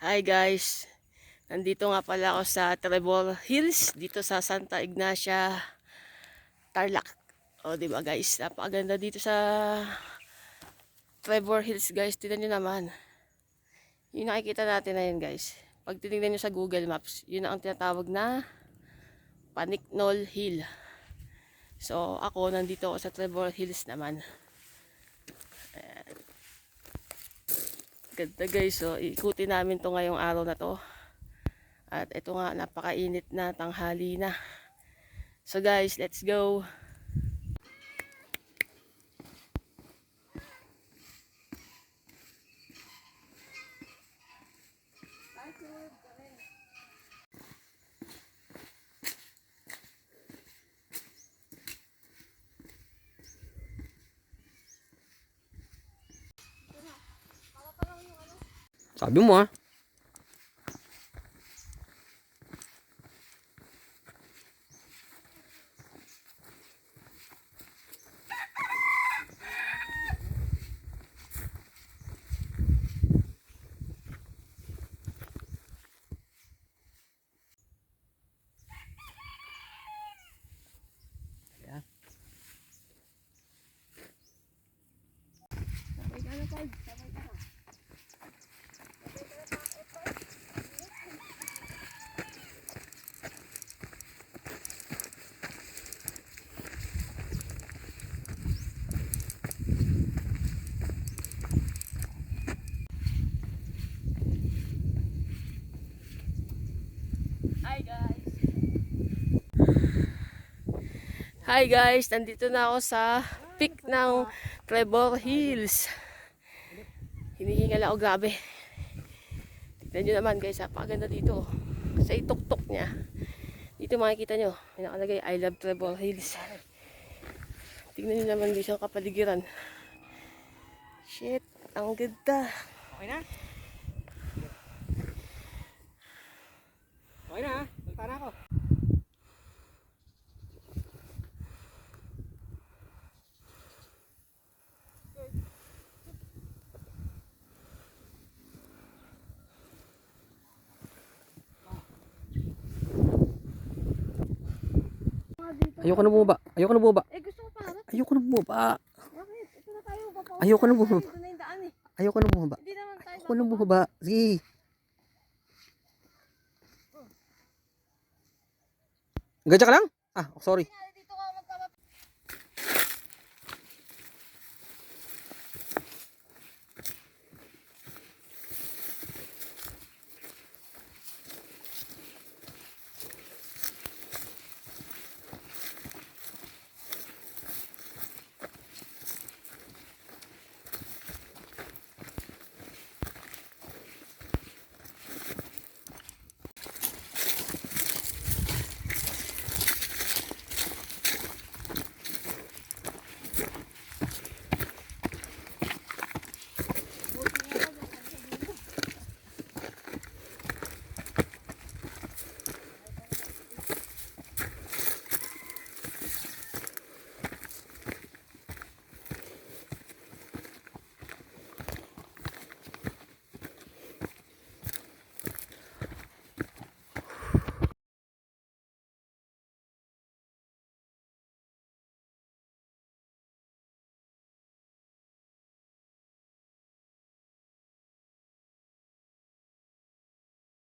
Hi guys, nandito nga pala ako sa Trevor Hills dito sa Santa Ignacia, Tarlac. O di ba guys, napakaganda dito sa Trevor Hills guys. Tingnan niyo naman. Yung nakikita natin na yun guys. Pag tinignan niyo sa Google Maps, yun ang tinatawag na Paniknol Hill. So ako nandito ako sa Trevor Hills naman. Ganda guys, so ikutin namin to ngayong araw na to. At ito nga, napakainit na tanghali na. So guys, let's go. Sabi mo ah. Hi guys, nandito na ako sa peak ng Trevor Hills. Hinihingal ako, grabe. Tignan nyo naman guys, napakaganda dito. Sa ituktok niya. Dito makikita nyo, may nakalagay I love Trevor Hills. Tignan nyo naman guys ang kapaligiran. Shit, ang ganda. Okay na? Okay na ha? Punta na ako. Ayoko na bumaba. Ayoko na bumaba. Gusto ko pa harap. Ayoko na bumaba. Bakit? Ito na tayo. Ayoko na bumaba. Ito na yung daan eh. Ayoko na bumaba. Hindi naman tayo. Ayoko na bumaba. Sige. Gadya ka lang? Ah, sorry.